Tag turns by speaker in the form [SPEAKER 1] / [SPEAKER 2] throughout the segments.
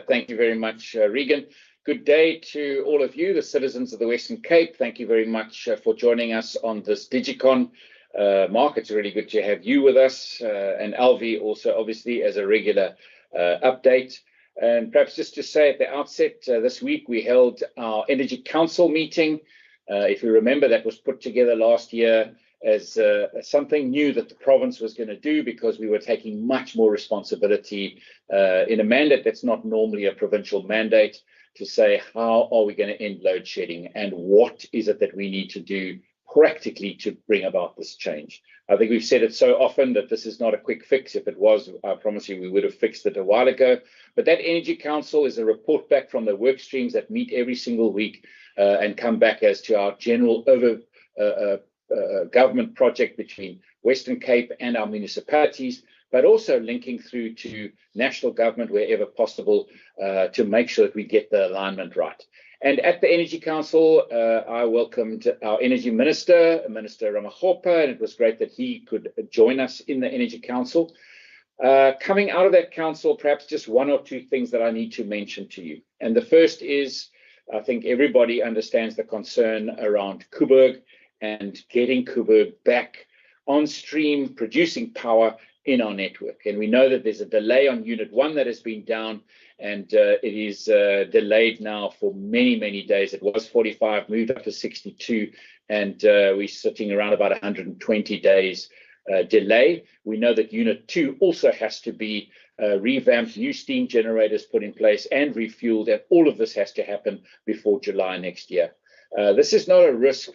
[SPEAKER 1] Thank you very much, Regan. Good day to all of you, the citizens of the Western Cape. Thank you very much for joining us on this Digicon. Mark, it's really good to have you with us, and Alvi also, obviously, as a regular update. And perhaps just to say at the outset, this week we held our Energy Council meeting. If you remember, that was put together last year as something new that the province was going to do, because we were taking much more responsibility in a mandate that's not normally a provincial mandate, to say how are we going to end load shedding and what is it that we need to do practically to bring about this change. I think we've said it so often that this is not a quick fix. If it was, I promise you we would have fixed it a while ago. But that Energy Council is a report back from the work streams that meet every single week and come back as to our general government project between Western Cape and our municipalities, but also linking through to national government wherever possible to make sure that we get the alignment right. And at the Energy Council, I welcomed our Energy Minister, Minister Ramaphosa, and it was great that he could join us in the Energy Council. Coming out of that council, perhaps just one or two things that I need to mention to you. And the first is, I think everybody understands the concern around Koeberg and getting Koeberg back on stream, producing power in our network. And we know that there's a delay on Unit 1 that has been down, and it is delayed now for many, many days. It was 45, moved up to 62, and we're sitting around about 120 days delay. We know that Unit 2 also has to be revamped, new steam generators put in place and refueled, and all of this has to happen before July next year. This is not a risk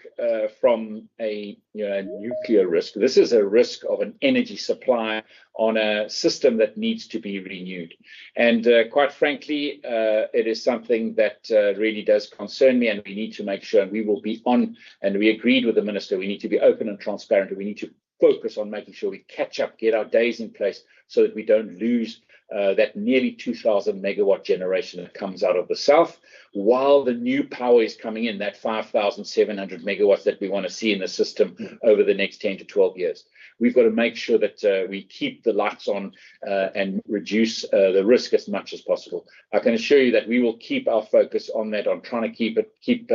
[SPEAKER 1] from a nuclear risk. This is a risk of an energy supply on a system that needs to be renewed. And quite frankly, it is something that really does concern me, and we need to make sure, and we will be on, and we agreed with the minister, we need to be open and transparent, and we need to focus on making sure we catch up, get our days in place so that we don't lose that nearly 2,000 megawatt generation that comes out of the south, while the new power is coming in, that 5,700 megawatts that we want to see in the system over the next 10 to 12 years. We've got to make sure that we keep the lights on and reduce the risk as much as possible. I can assure you that we will keep our focus on that, on trying to keep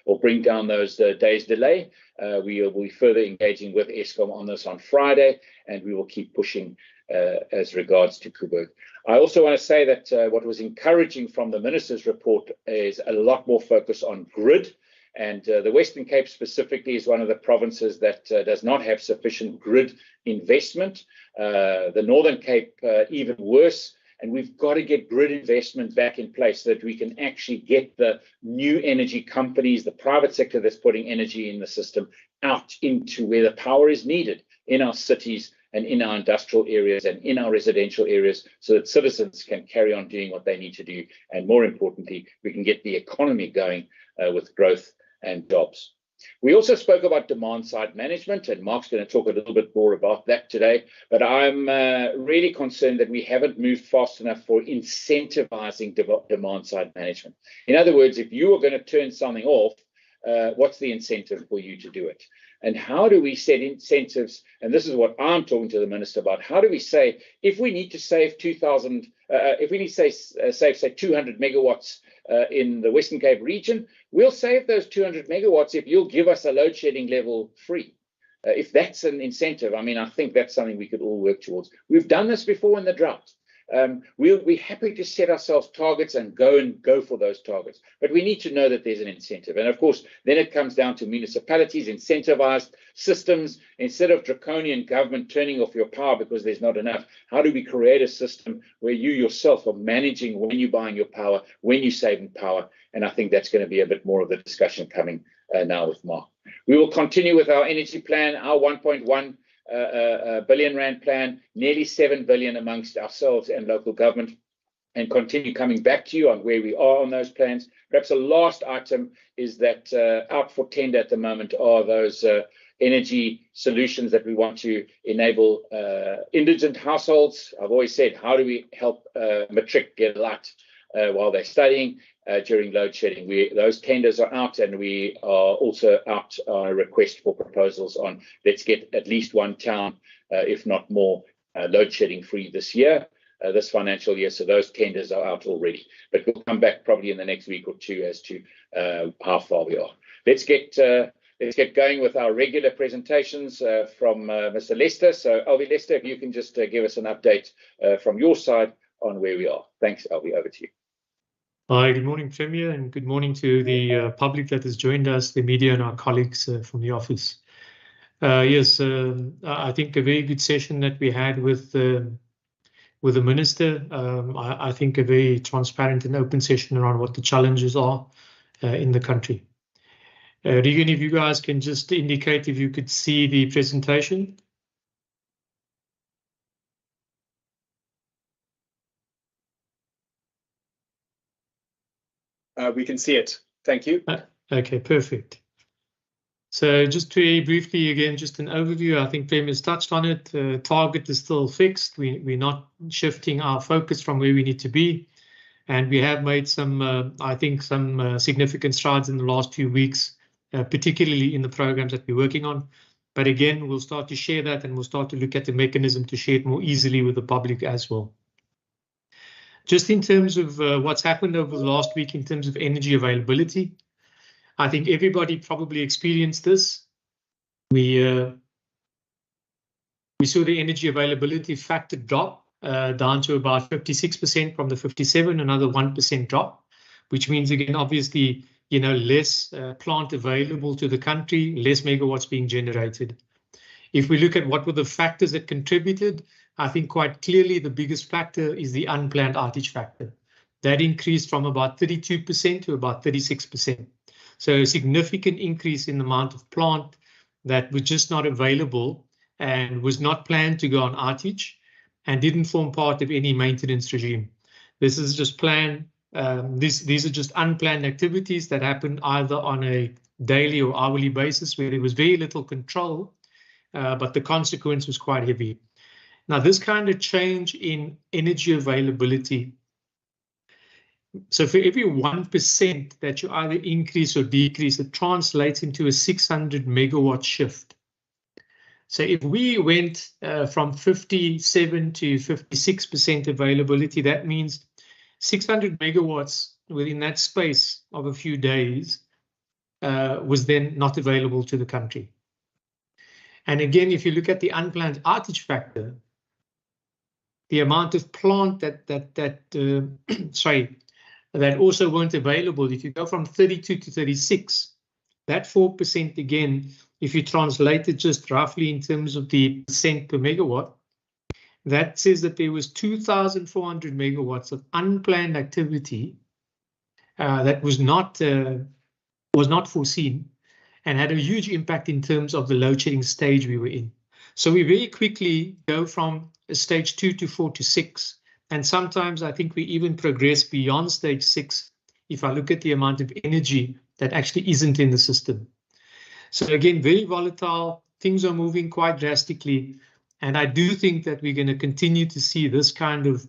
[SPEAKER 1] or bring down those days delay. We will be further engaging with Eskom on this on Friday, and we will keep pushing as regards to Koeberg. I also want to say that what was encouraging from the minister's report is a lot more focus on grid. And the Western Cape specifically is one of the provinces that does not have sufficient grid investment. The Northern Cape, even worse. And we've got to get grid investment back in place so that we can actually get the new energy companies, the private sector that's putting energy in the system, out into where the power is needed in our cities and in our industrial areas and in our residential areas, so that citizens can carry on doing what they need to do. And more importantly, we can get the economy going with growth and jobs. We also spoke about demand-side management, and Mark's going to talk a little bit more about that today. But I'm really concerned that we haven't moved fast enough for incentivizing demand-side management. In other words, if you are going to turn something off, what's the incentive for you to do it? And how do we set incentives? And this is what I'm talking to the minister about. How do we say, if we need to save 2,000, if we need to save, say, 200 megawatts in the Western Cape region, we'll save those 200 megawatts if you'll give us a load shedding level free. If that's an incentive, I mean, I think that's something we could all work towards. We've done this before in the drought. We'll be happy to set ourselves targets and go for those targets. But we need to know that there's an incentive. And of course, then it comes down to municipalities, incentivized systems. Instead of draconian government turning off your power because there's not enough, how do we create a system where you yourself are managing when you're buying your power, when you're saving power? And I think that's going to be a bit more of the discussion coming now with Mark. We will continue with our energy plan, our 1.1 billion rand plan, nearly 7 billion amongst ourselves and local government, and continue coming back to you on where we are on those plans. Perhaps the last item is that out for tender at the moment are those energy solutions that we want to enable indigent households. I've always said, how do we help matric get light while they're studying during load shedding? Those tenders are out, and we are also out on a request for proposals on let's get at least one town, if not more, load shedding free this year. this financial year. So those tenders are out already. But we'll come back probably in the next week or two as to how far we are. Let's get going with our regular presentations from Mr. Lester. So, Alvi, Lester, if you can just give us an update from your side on where we are. Thanks, Alvi. Over to you.
[SPEAKER 2] Hi, good morning, Premier, and good morning to the public that has joined us, the media and our colleagues from the office. Yes, I think a very good session that we had with the Minister. I think a very transparent and open session around what the challenges are in the country. Regan, if you guys can just indicate if you could see the presentation.
[SPEAKER 3] We can see it. Thank you.
[SPEAKER 2] Okay, perfect. So just very briefly, again, just an overview. I think Premier's touched on it. Target is still fixed. We're not shifting our focus from where we need to be. And we have made some, I think, some significant strides in the last few weeks, particularly in the programs that we're working on. But again, we'll start to share that, and we'll start to look at the mechanism to share it more easily with the public as well. Just in terms of what's happened over the last week in terms of energy availability, I think everybody probably experienced this. We saw the energy availability factor drop down to about 56% from the 57, another 1% drop, which means, again, obviously, less plant available to the country, less megawatts being generated. If we look at what were the factors that contributed, I think quite clearly the biggest factor is the unplanned outage factor. That increased from about 32% to about 36%. So a significant increase in the amount of plant that was just not available and was not planned to go on outage and didn't form part of any maintenance regime. This is just planned. These are just unplanned activities that happen either on a daily or hourly basis where there was very little control, but the consequence was quite heavy. Now, this kind of change in energy availability, so for every 1% that you either increase or decrease, it translates into a 600 megawatt shift. So if we went from 57 to 56% availability, that means 600 megawatts within that space of a few days was then not available to the country. And again, if you look at the unplanned outage factor, the amount of plant that also weren't available, if you go from 32 to 36, that 4% again, if you translate it just roughly in terms of the percent per megawatt, that says that there was 2,400 megawatts of unplanned activity that was not foreseen and had a huge impact in terms of the load shedding stage we were in. So we very quickly go from a stage 2 to 4 to 6. And sometimes I think we even progress beyond stage 6 if I look at the amount of energy that actually isn't in the system. So again, very volatile. Things are moving quite drastically. And I do think that we're going to continue to see this kind of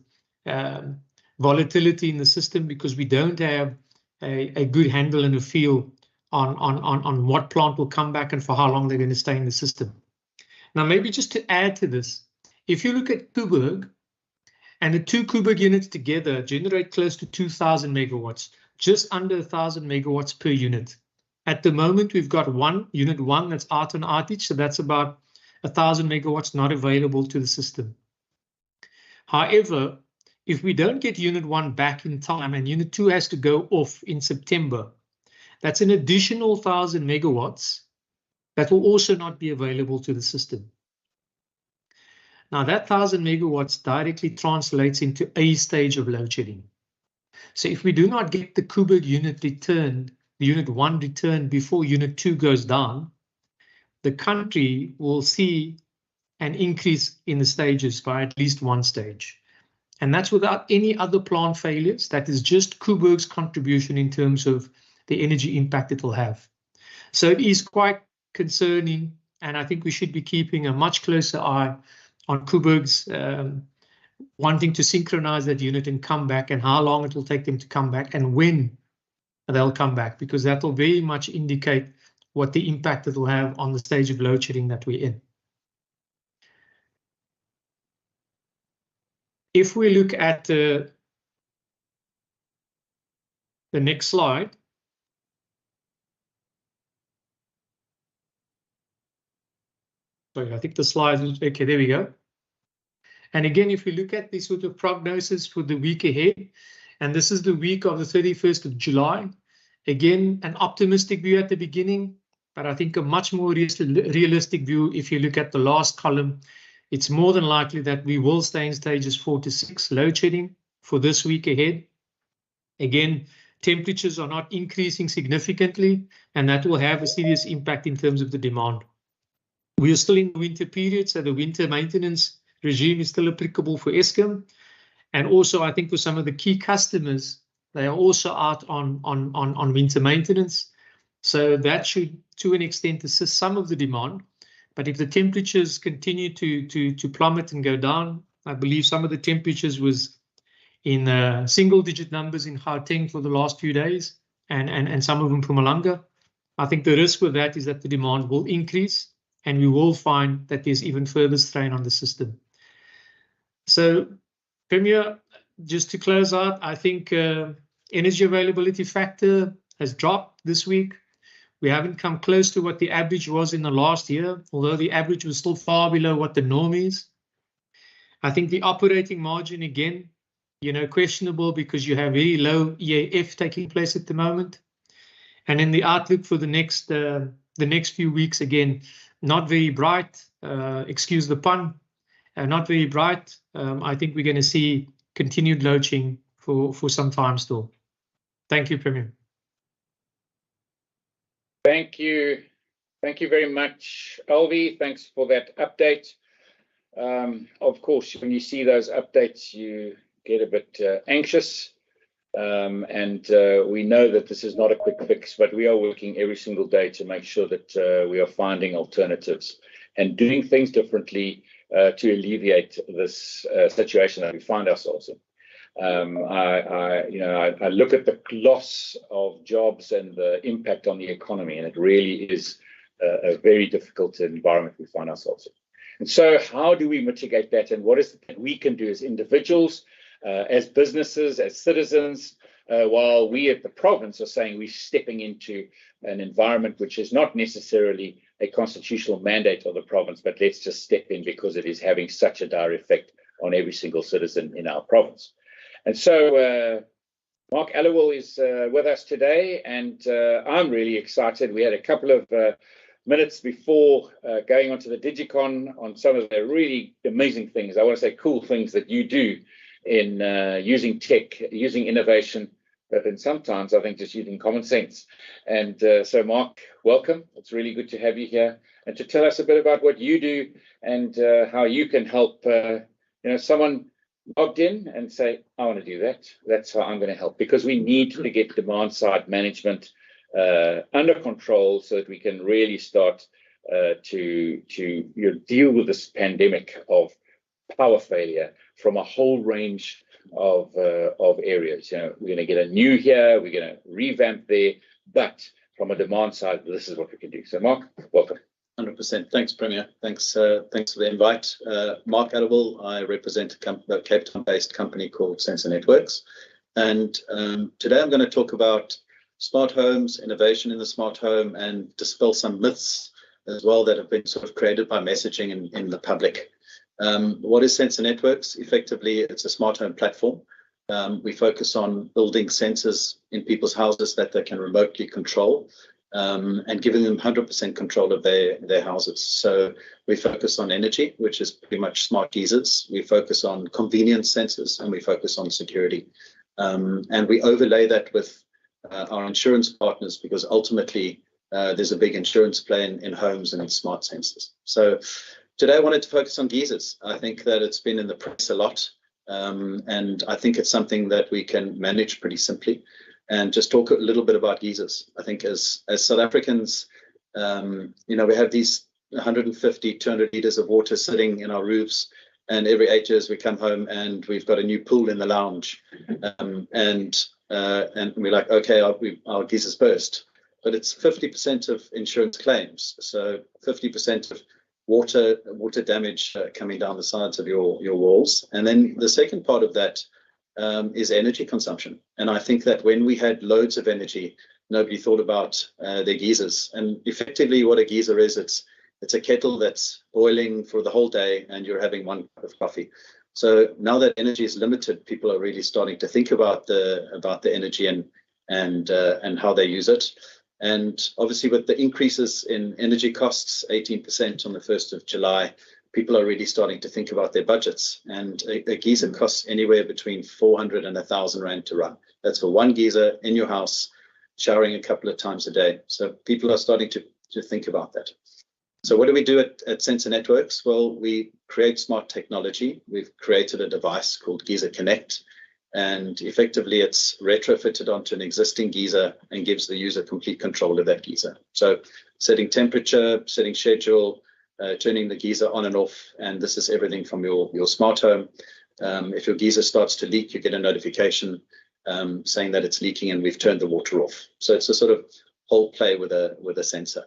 [SPEAKER 2] volatility in the system because we don't have a good handle and a feel on what plant will come back and for how long they're going to stay in the system. Now, maybe just to add to this, if you look at Koeberg, and the two Koeberg units together generate close to 2,000 megawatts, just under 1,000 megawatts per unit. At the moment, we've got unit one that's out on outage, so that's about 1,000 megawatts not available to the system. However, if we don't get unit one back in time and unit two has to go off in September, that's an additional 1,000 megawatts that will also not be available to the system. Now, that 1,000 megawatts directly translates into a stage of load shedding. So if we do not get the Koeberg unit returned, the unit one returned before unit two goes down, the country will see an increase in the stages by at least one stage. And that's without any other plant failures. That is just Koeberg's contribution in terms of the energy impact it will have. So it is quite concerning, and I think we should be keeping a much closer eye on Koeberg's wanting to synchronize that unit and come back, and how long it will take them to come back and when they'll come back, because that will very much indicate what the impact it will have on the stage of load shedding that we're in. If we look at the next slide, sorry, I think the slide is okay. There we go. And again, if we look at the sort of prognosis for the week ahead, and this is the week of the 31st of July, again, an optimistic view at the beginning, but I think a much more realistic view if you look at the last column. It's more than likely that we will stay in stages 4 to 6 load shedding for this week ahead. Again, temperatures are not increasing significantly, and that will have a serious impact in terms of the demand. We are still in the winter period, so the winter maintenance regime is still applicable for Eskom. And also, I think for some of the key customers, they are also out on winter maintenance. So that should, to an extent, assist some of the demand. But if the temperatures continue to plummet and go down, I believe some of the temperatures was in single-digit numbers in Gauteng for the last few days, and some of them from Mpumalanga. I think the risk with that is that the demand will increase, and we will find that there's even further strain on the system. So, Premier, just to close out, I think energy availability factor has dropped this week. We haven't come close to what the average was in the last year, although the average was still far below what the norm is. I think the operating margin, again, questionable because you have very low EAF taking place at the moment. And in the outlook for the next few weeks, again, not very bright, excuse the pun, not very bright. I think we're going to see continued load shedding for some time still. Thank you, Premier.
[SPEAKER 1] Thank you. Thank you very much, Alvi. Thanks for that update. Of course, when you see those updates, you get a bit anxious. We know that this is not a quick fix, but we are working every single day to make sure that we are finding alternatives and doing things differently to alleviate this situation that we find ourselves in. I look at the loss of jobs and the impact on the economy, and it really is a very difficult environment we find ourselves in. And so how do we mitigate that, and what is it that we can do as individuals, as businesses, as citizens, while we at the province are saying we're stepping into an environment which is not necessarily a constitutional mandate of the province, but let's just step in because it is having such a dire effect on every single citizen in our province. And so Mark Allewell is with us today, and I'm really excited. We had a couple of minutes before going onto the Digicon on some of the really amazing things, I want to say cool things that you do in using tech, using innovation, but then sometimes I think just using common sense. And so Mark, welcome. It's really good to have you here and to tell us a bit about what you do and how you can help someone logged in and say, I want to do that. That's how I'm going to help, because we need to get demand side management under control so that we can really start to deal with this pandemic of power failure from a whole range of areas. We're going to get a new here, we're going to revamp there, but from a demand side, this is what we can do. So Mark, welcome.
[SPEAKER 3] 100%. Thanks, Premier. Thanks for the invite. Mark Allewell, I represent a Cape Town-based company called Sensor Networks. And today I'm going to talk about smart homes, innovation in the smart home, and dispel some myths as well that have been sort of created by messaging in the public. What is Sensor Networks? Effectively, it's a smart home platform. We focus on building sensors in people's houses that they can remotely control, and giving them 100% control of their houses. So we focus on energy, which is pretty much smart geysers. We focus on convenience sensors, and we focus on security. And we overlay that with our insurance partners, because ultimately there's a big insurance play in homes and in smart sensors. So today I wanted to focus on geysers. I think that it's been in the press a lot, and I think it's something that we can manage pretty simply. And just talk a little bit about geysers. I think as South Africans, we have these 150, 200 liters of water sitting in our roofs, and every 8 years we come home and we've got a new pool in the lounge, and we're like, okay, our geysers burst. But it's 50% of insurance claims, so 50% of water damage coming down the sides of your walls. And then the second part of that is energy consumption. And I think that when we had loads of energy, nobody thought about their geysers. And effectively what a geyser is, it's a kettle that's boiling for the whole day and you're having one cup of coffee. So now that energy is limited, people are really starting to think about the energy and how they use it. And obviously with the increases in energy costs, 18% on the 1st of July, people are really starting to think about their budgets. And a geyser costs anywhere between 400 and 1,000 Rand to run. That's for one geyser in your house, showering a couple of times a day. So people are starting to think about that. So what do we do at Sensor Networks? Well, we create smart technology. We've created a device called Geyser Connect. And effectively, it's retrofitted onto an existing geyser and gives the user complete control of that geyser. So setting temperature, setting schedule, turning the geyser on and off. And this is everything from your smart home. If your geyser starts to leak, you get a notification saying that it's leaking and we've turned the water off. So it's a sort of whole play with a sensor.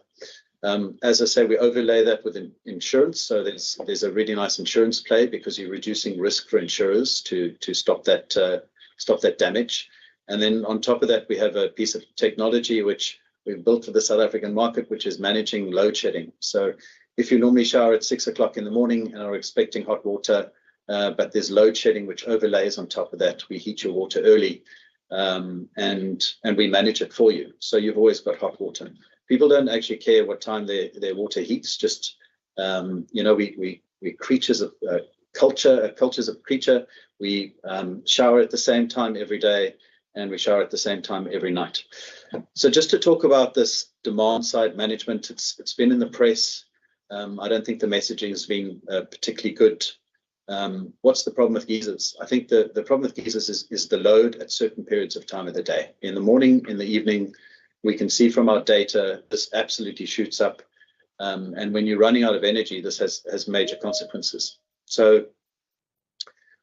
[SPEAKER 3] As I say, we overlay that with insurance. So there's a really nice insurance play because you're reducing risk for insurers to stop that damage. And then on top of that, we have a piece of technology which we've built for the South African market, which is managing load shedding. So if you normally shower at 6 o'clock in the morning and are expecting hot water, but there's load shedding which overlays on top of that, we heat your water early and we manage it for you. So you've always got hot water. People don't actually care what time their water heats. Just we creatures of culture. Culture's a creature. We shower at the same time every day, and we shower at the same time every night. So just to talk about this demand side management, it's been in the press. I don't think the messaging has been particularly good. What's the problem with geysers? I think the problem with geysers is the load at certain periods of time of the day. In the morning, in the evening. We can see from our data, this absolutely shoots up. And when you're running out of energy, this has major consequences. So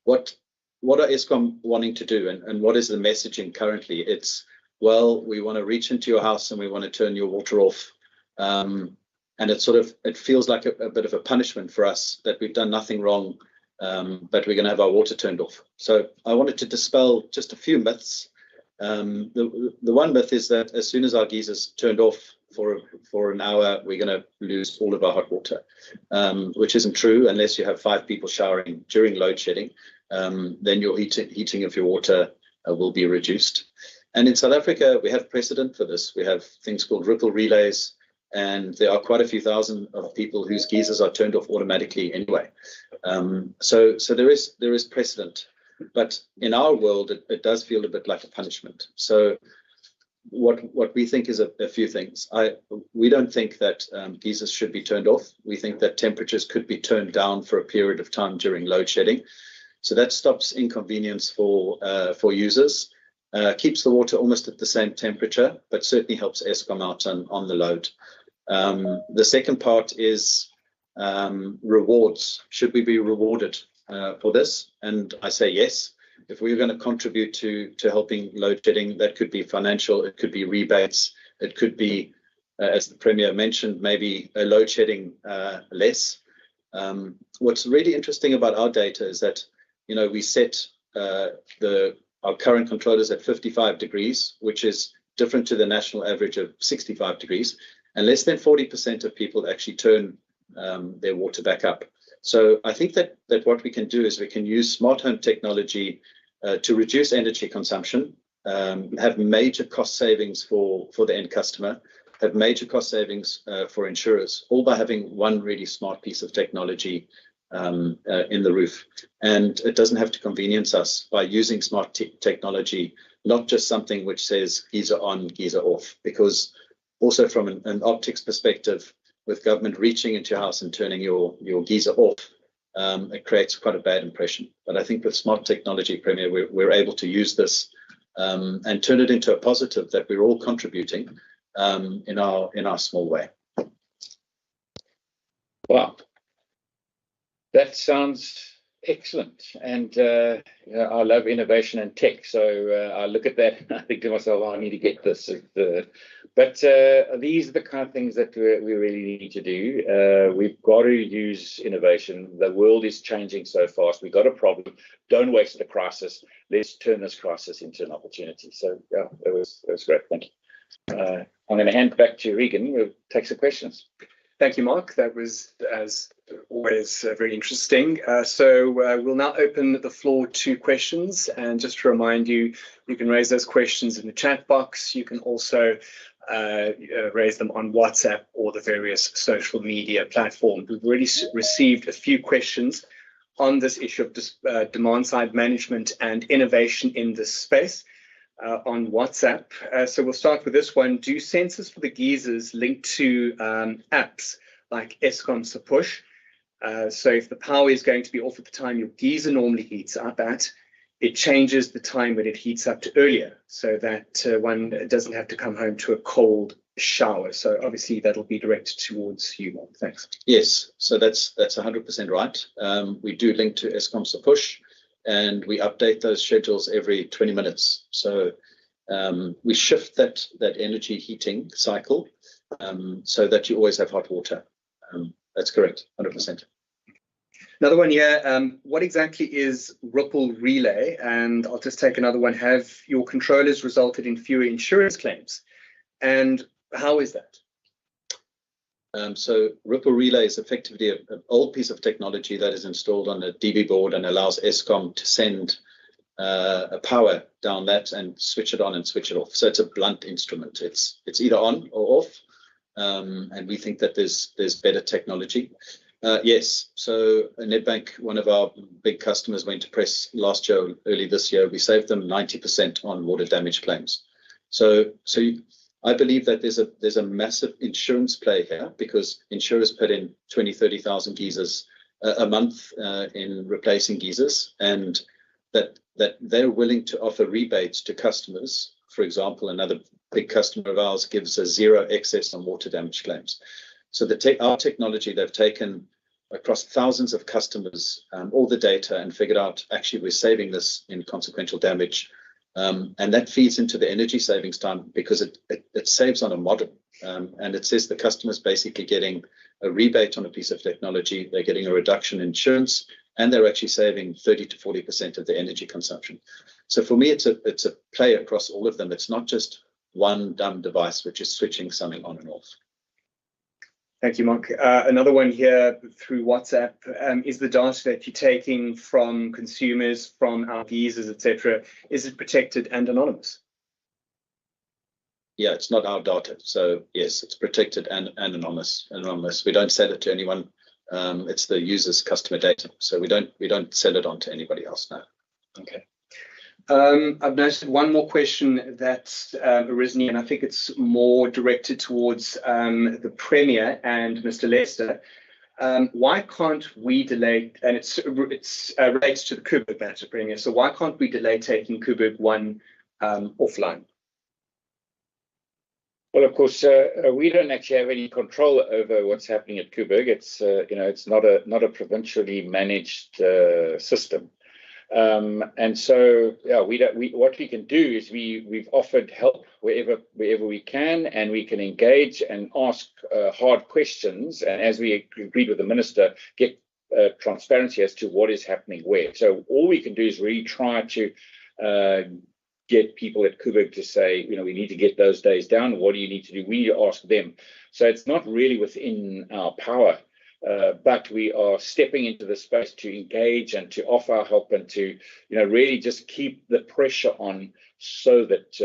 [SPEAKER 3] what are Eskom wanting to do? And what is the messaging currently? It's, well, we want to reach into your house and we want to turn your water off. And it feels like a bit of a punishment for us that we've done nothing wrong, but we're going to have our water turned off. So I wanted to dispel just a few myths. The one myth is that as soon as our geysers turned off for an hour, we're going to lose all of our hot water, which isn't true unless you have 5 people showering during load shedding. Then your heating of your water will be reduced. And in South Africa, we have precedent for this. We have things called ripple relays, and there are quite a few thousand of people whose geysers are turned off automatically anyway. So there is precedent. But in our world, it does feel a bit like a punishment. So what we think is a few things. We don't think that geysers should be turned off. We think that temperatures could be turned down for a period of time during load shedding. So that stops inconvenience for users, keeps the water almost at the same temperature, but certainly helps Eskom out on the load. The second part is rewards. Should we be rewarded for this? And I say yes. If we're going to contribute to helping load shedding, that could be financial, it could be rebates, it could be, as the Premier mentioned, maybe a load shedding less. What's really interesting about our data is that, we set our current controllers at 55 degrees, which is different to the national average of 65 degrees, and less than 40% of people actually turn their water back up. So I think that what we can do is we can use smart home technology to reduce energy consumption, have major cost savings for the end customer, have major cost savings for insurers, all by having one really smart piece of technology in the roof. And it doesn't have to convenience us by using smart technology, not just something which says geyser on, geyser off, because also from an optics perspective, with government reaching into your house and turning your geyser off, it creates quite a bad impression. But I think with smart technology, Premier, we're able to use this and turn it into a positive that we're all contributing in our small way.
[SPEAKER 1] Wow, that sounds excellent. And I love innovation and tech. So I look at that and I think to myself, I need to get this. But these are the kind of things that we really need to do. We've got to use innovation. The world is changing so fast. We've got a problem. Don't waste the crisis. Let's turn this crisis into an opportunity. So yeah, that was great. Thank you. I'm going to hand back to Regan. We'll take some questions.
[SPEAKER 4] Thank you, Mark. That was, as always, very interesting. So we'll now open the floor to questions. And just to remind you, you can raise those questions in the chat box. You can also raise them on WhatsApp or the various social media platforms. We've already received a few questions on this issue of demand-side management and innovation in this space on WhatsApp. So we'll start with this one. Do sensors for the geysers link to apps like Eskom's push? So if the power is going to be off at the time your geyser normally heats up at, it changes the time when it heats up to earlier, so that one doesn't have to come home to a cold shower. So obviously that'll be directed towards you, Mark. Thanks.
[SPEAKER 3] Yes, so that's 100% right. We do link to Eskom's push, and we update those schedules every 20 minutes. So we shift that energy heating cycle so that you always have hot water. That's correct, 100%.
[SPEAKER 4] Another one here, what exactly is Ripple Relay? And I'll just take another one. Have your controllers resulted in fewer insurance claims? And how is that?
[SPEAKER 3] So Ripple Relay is effectively an old piece of technology that is installed on a DB board and allows Eskom to send a power down that and switch it on and switch it off. So it's a blunt instrument. It's either on or off. And we think that there's better technology. Yes, so Nedbank, one of our big customers, went to press last year, early this year. We saved them 90% on water damage claims. So I believe that there's a massive insurance play here, because insurers put in 20,000-30,000 geysers a month in replacing geysers, and that they're willing to offer rebates to customers. For example, another big customer of ours gives a zero excess on water damage claims. So our technology, they've taken across thousands of customers all the data and figured out, actually, we're saving this in consequential damage. And that feeds into the energy savings time, because it saves on a model. And it says the customer's basically getting a rebate on a piece of technology. They're getting a reduction in insurance, and they're actually saving 30 to 40% of the energy consumption. So for me, it's a play across all of them. It's not just one dumb device which is switching something on and off.
[SPEAKER 4] Thank you, Mark. Another one here through WhatsApp. Is the data that you're taking from consumers, from our geysers, etc., is it protected and anonymous?
[SPEAKER 3] Yeah, it's not our data. So yes, it's protected and anonymous. We don't sell it to anyone. It's the user's customer data. So we don't sell it on to anybody else now.
[SPEAKER 4] Okay. I've noticed one more question that's arisen here, and I think it's more directed towards the Premier and Mr. Lester. Why can't we delay, and it's relates to the Kuberg matter, Premier, so why can't we delay taking Kuberg 1 offline?
[SPEAKER 1] Well, of course, we don't actually have any control over what's happening at Kuberg. It's it's not a provincially managed system. And so, yeah, what we can do is we've offered help wherever we can, and we can engage and ask hard questions. And as we agreed with the minister, get transparency as to what is happening where. So all we can do is really try to get people at Kuberg to say, we need to get those days down. What do you need to do? We need to ask them. So it's not really within our power. But we are stepping into the space to engage and to offer our help and to, really just keep the pressure on, so that,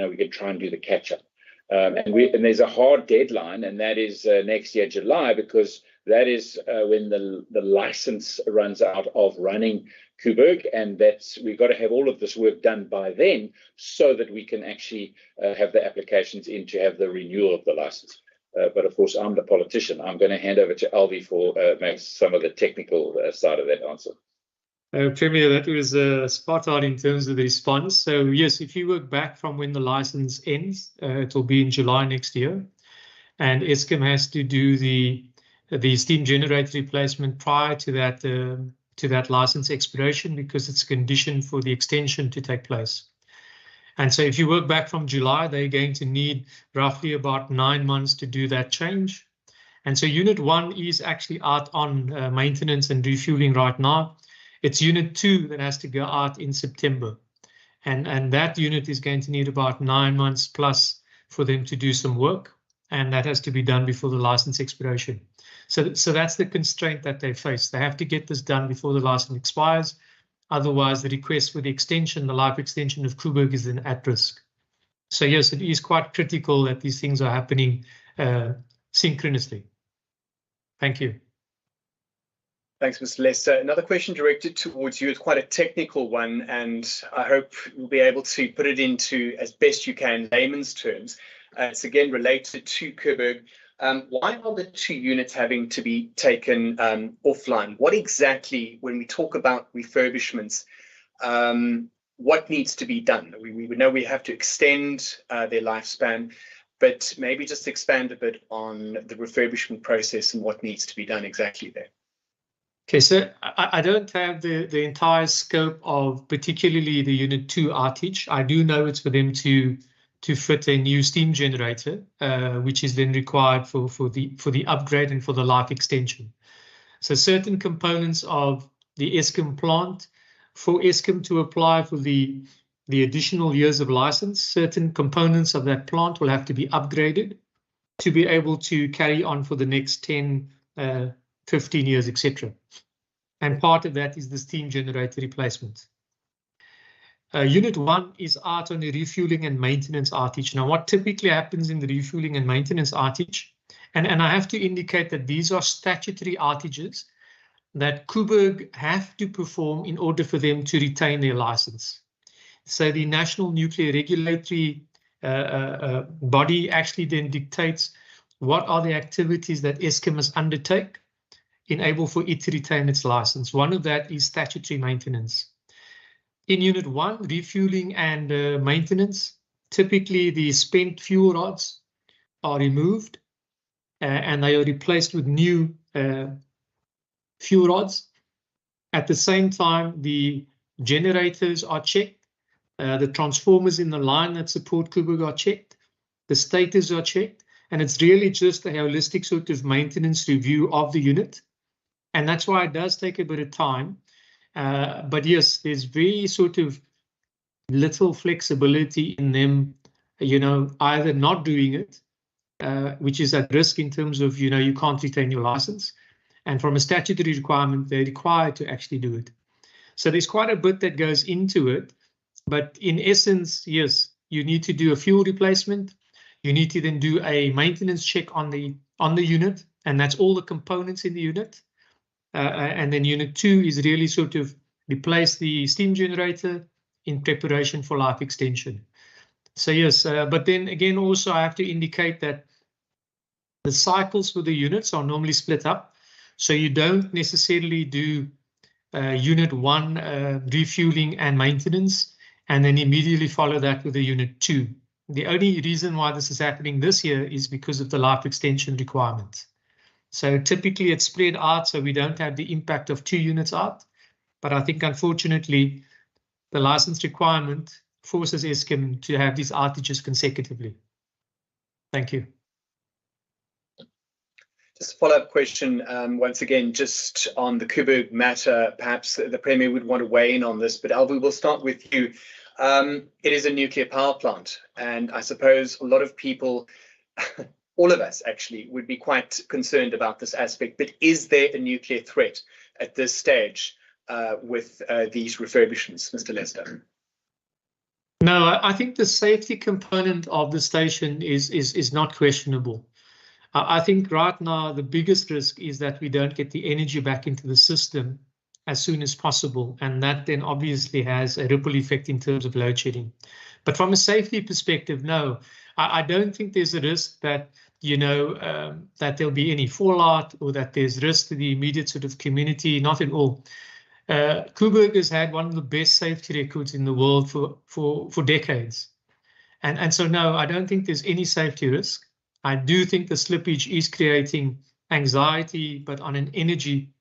[SPEAKER 1] we can try and do the catch up. And there's a hard deadline, and that is next year, July, because that is when the license runs out of running Kuberg, and we've got to have all of this work done by then, so that we can actually have the applications in to have the renewal of the license. But of course, I'm the politician. I'm going to hand over to Alvi for some of the technical side of that answer.
[SPEAKER 2] Premier, that was spot on in terms of the response. So yes, if you work back from when the license ends, it will be in July next year, and Eskom has to do the steam generator replacement prior to that license expiration, because it's a condition for the extension to take place. And so if you work back from July, they're going to need roughly about 9 months to do that change. And so Unit 1 is actually out on maintenance and refueling right now. It's Unit 2 that has to go out in September. And that unit is going to need about 9 months plus for them to do some work. And that has to be done before the license expiration. So that's the constraint that they face. They have to get this done before the license expires. Otherwise, the request for the extension, the life extension of Koeberg, is then at risk. So yes, it is quite critical that these things are happening synchronously. Thank you.
[SPEAKER 4] Thanks, Mr. Lester. Another question directed towards you. It's quite a technical one, and I hope you'll be able to put it into, as best you can, layman's terms. It's again related to Koeberg. Why are the 2 units having to be taken offline? What exactly, when we talk about refurbishments, what needs to be done? We know we have to extend their lifespan, but maybe just expand a bit on the refurbishment process and what needs to be done exactly there.
[SPEAKER 2] Okay, so I don't have the entire scope of particularly the Unit 2 outage. I do know it's for them to fit a new steam generator, which is then required for the upgrade and for the life extension. So certain components of the Eskom plant, for Eskom to apply for the additional years of license, certain components of that plant will have to be upgraded to be able to carry on for the next 10, 15 years, etc. And part of that is the steam generator replacement. Unit 1 is out on the refueling and maintenance outage. Now, what typically happens in the refueling and maintenance outage, and I have to indicate that these are statutory outages that Koeberg have to perform in order for them to retain their license. So the National Nuclear Regulatory body actually then dictates what are the activities that Eskom must undertake in able for it to retain its license. One of that is statutory maintenance. In Unit 1, refueling and maintenance, typically the spent fuel rods are removed and they are replaced with new fuel rods. At the same time, the generators are checked, the transformers in the line that support Koeberg are checked, the stators are checked, and it's really just a holistic sort of maintenance review of the unit. And that's why it does take a bit of time. But yes, there's very sort of little flexibility in them, either not doing it, which is at risk in terms of, you can't retain your license. And from a statutory requirement, they're required to actually do it. So there's quite a bit that goes into it. But in essence, yes, you need to do a fuel replacement. You need to then do a maintenance check on the unit, and that's all the components in the unit. And then Unit 2 is really sort of replace the steam generator in preparation for life extension. So yes, but then again, also I have to indicate that the cycles for the units are normally split up. So you don't necessarily do Unit 1 refueling and maintenance, and then immediately follow that with a Unit 2. The only reason why this is happening this year is because of the life extension requirement. So typically it's spread out, so we don't have the impact of 2 units out. But I think, unfortunately, the license requirement forces Eskom to have these outages consecutively. Thank you.
[SPEAKER 4] Just a follow-up question, once again, just on the Koeberg matter. Perhaps the Premier would want to weigh in on this, but Albu, we'll start with you. It is a nuclear power plant, and I suppose a lot of people all of us actually would be quite concerned about this aspect. But is there a nuclear threat at this stage with these refurbishments, Mr. Lester?
[SPEAKER 2] No, I think the safety component of the station is not questionable. I think right now the biggest risk is that we don't get the energy back into the system as soon as possible, and that then obviously has a ripple effect in terms of load shedding. But from a safety perspective, no, I don't think there's a risk that that there'll be any fallout or that there's risk to the immediate sort of community. Not at all. Koeberg has had one of the best safety records in the world for decades, and so no, I don't think there's any safety risk. I do think the slippage is creating anxiety, but on an energy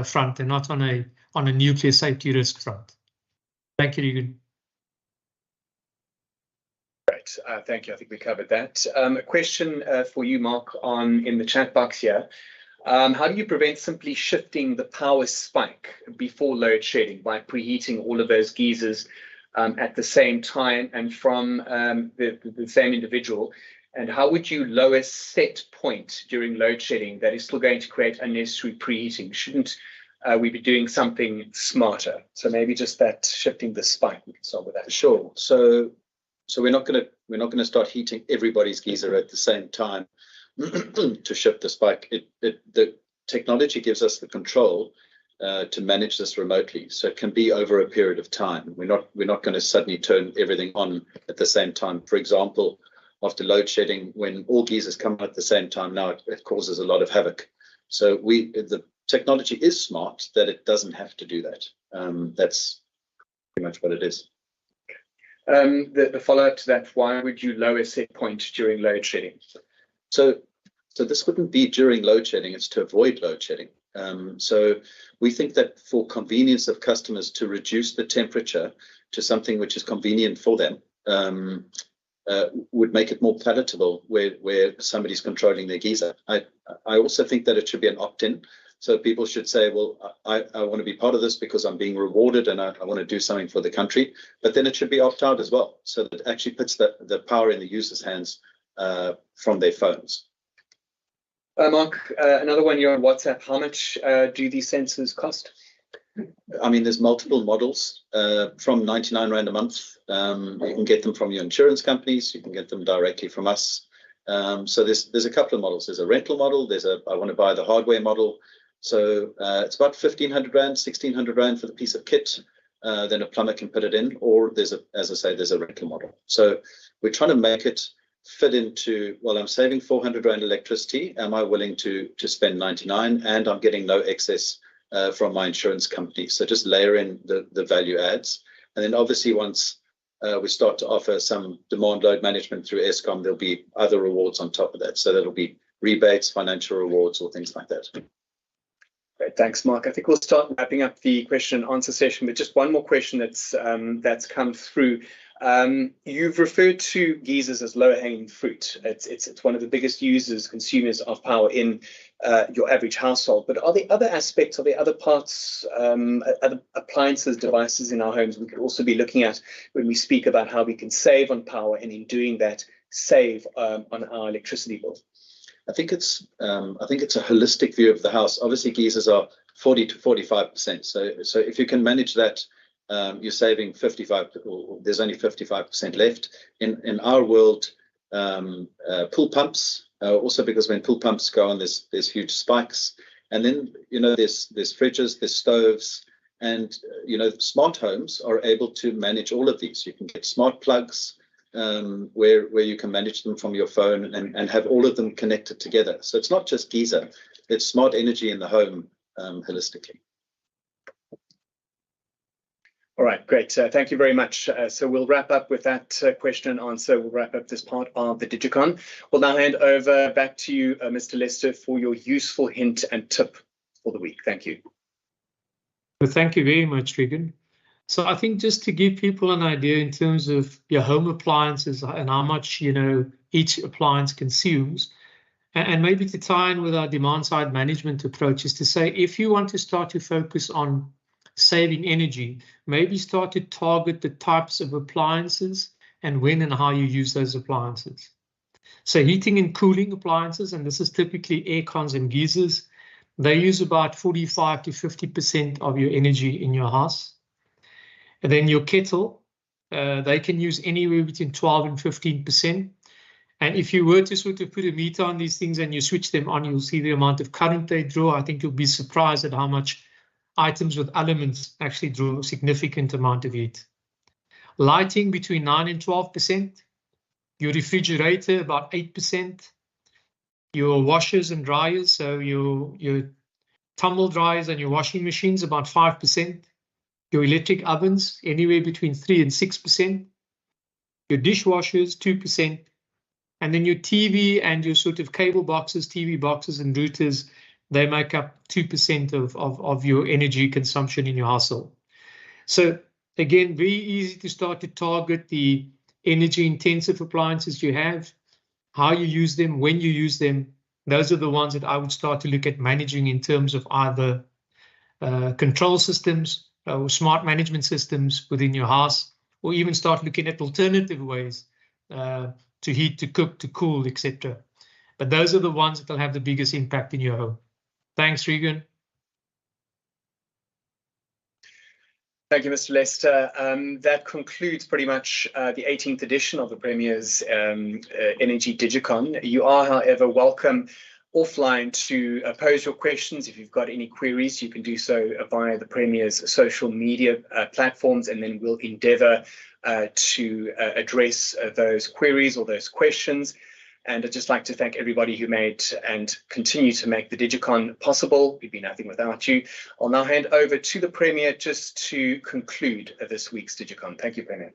[SPEAKER 2] front and not on a nuclear safety risk front. Thank you, Regan.
[SPEAKER 4] Great, thank you. I think we covered that. A question for you, Mark, in the chat box here. How do you prevent simply shifting the power spike before load shedding by preheating all of those geysers at the same time and from the same individual? And how would you lower set point during load shedding that is still going to create unnecessary preheating? Shouldn't we be doing something smarter? So maybe just that shifting the spike, we can start with that.
[SPEAKER 3] Sure. So we're not going to start heating everybody's geyser at the same time to shift the spike. The technology gives us the control to manage this remotely, so it can be over a period of time. We're not going to suddenly turn everything on at the same time. For example, after load shedding, when all geysers come on at the same time, now it causes a lot of havoc. So the technology is smart that it doesn't have to do that. That's pretty much what it is.
[SPEAKER 4] The follow-up to that, why would you lower set point during load shedding?
[SPEAKER 3] So this wouldn't be during load shedding, it's to avoid load shedding. So we think that for convenience of customers to reduce the temperature to something which is convenient for them would make it more palatable where somebody's controlling their geyser. I also think that it should be an opt-in. So people should say, well, I want to be part of this because I'm being rewarded and I want to do something for the country. But then it should be opt-out as well. So that it actually puts the power in the user's hands from their phones.
[SPEAKER 4] Mark, another one here on WhatsApp. How much do these sensors cost?
[SPEAKER 3] I mean, there's multiple models from 99 Rand a month. You can get them from your insurance companies. You can get them directly from us. So there's a couple of models. There's a rental model. There's I want to buy the hardware model. So it's about 1,500 Rand, 1,600 Rand for the piece of kit. Then a plumber can put it in, or there's a rental model. So we're trying to make it fit into, well, I'm saving 400 Rand electricity. Am I willing to spend 99? And I'm getting no excess from my insurance company. So just layer in the value adds. And then obviously once we start to offer some demand load management through Eskom, there'll be other rewards on top of that. So that'll be rebates, financial rewards, or things like that.
[SPEAKER 4] Great, thanks, Mark. I think we'll start wrapping up the question and answer session, but just one more question that's come through. You've referred to geysers as low-hanging fruit. It's one of the biggest consumers of power in your average household. But are there other aspects, are there other parts, other appliances, devices in our homes we could also be looking at when we speak about how we can save on power and in doing that save on our electricity bill?
[SPEAKER 3] I think it's a holistic view of the house. Obviously, geysers are 40 to 45%. So if you can manage that, you're saving 55. Or there's only 55% left. In our world, pool pumps also, because when pool pumps go on, there's huge spikes. And then there's fridges, there's stoves, and smart homes are able to manage all of these. You can get smart plugs. Where you can manage them from your phone and have all of them connected together. So it's not just geyser, it's smart energy in the home holistically.
[SPEAKER 4] All right, great. Thank you very much. So we'll wrap up with that question and answer. We'll wrap up this part of the Digicon. We'll now hand over back to you, Mr. Lester, for your useful hint and tip for the week. Thank you.
[SPEAKER 2] Well, thank you very much, Regan. So I think just to give people an idea in terms of your home appliances and how much each appliance consumes, and maybe to tie in with our demand side management approach is to say, if you want to start to focus on saving energy, maybe start to target the types of appliances and when and how you use those appliances. So heating and cooling appliances, and this is typically air cons and geysers, they use about 45 to 50% of your energy in your house. And then your kettle, they can use anywhere between 12 and 15%. And if you were to sort of put a meter on these things and you switch them on, you'll see the amount of current they draw. I think you'll be surprised at how much items with elements actually draw a significant amount of heat. Lighting between 9 and 12%. Your refrigerator about 8%. Your washers and dryers, so your tumble dryers and your washing machines about 5%. Your electric ovens, anywhere between 3 and 6%. Your dishwashers, 2%. And then your TV and your sort of cable boxes, TV boxes and routers, they make up 2% of your energy consumption in your household. So again, very easy to start to target the energy intensive appliances you have, how you use them, when you use them. Those are the ones that I would start to look at managing in terms of either control systems or smart management systems within your house, or even start looking at alternative ways to heat, to cook, to cool, etc. But those are the ones that will have the biggest impact in your home. Thanks, Regan.
[SPEAKER 4] Thank you, Mr. Lester. That concludes pretty much the 18th edition of the Premier's Energy Digicon. You are, however, welcome offline to pose your questions. If you've got any queries, you can do so via the Premier's social media platforms, and then we'll endeavour to address those queries or those questions. And I'd just like to thank everybody who made and continue to make the Digicon possible. We'd be nothing without you. I'll now hand over to the Premier just to conclude this week's Digicon. Thank you, Premier.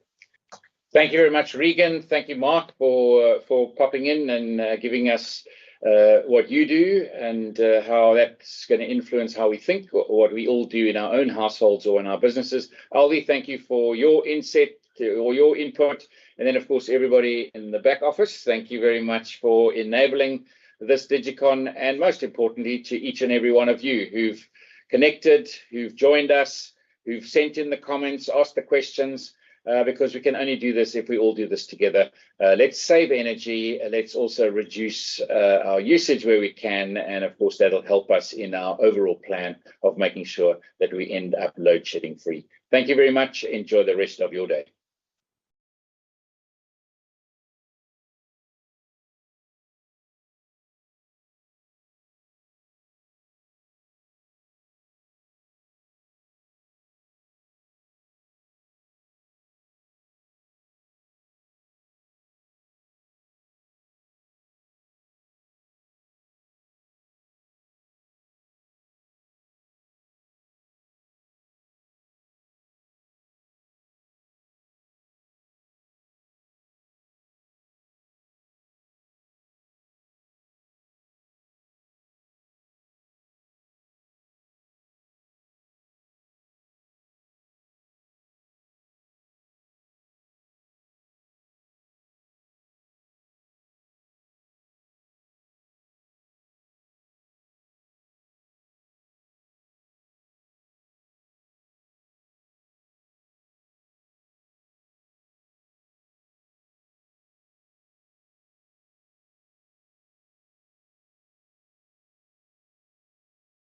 [SPEAKER 1] Thank you very much, Regan. Thank you, Mark, for popping in and giving us what you do and how that's going to influence how we think, or what we all do in our own households or in our businesses. Aldi, thank you for your insight or your input. And then, of course, everybody in the back office, thank you very much for enabling this Digicon, and most importantly, to each and every one of you who've connected, who've joined us, who've sent in the comments, asked the questions, because we can only do this if we all do this together. Let's save energy. Let's also reduce our usage where we can. And of course, that'll help us in our overall plan of making sure that we end up load shedding free. Thank you very much. Enjoy the rest of your day.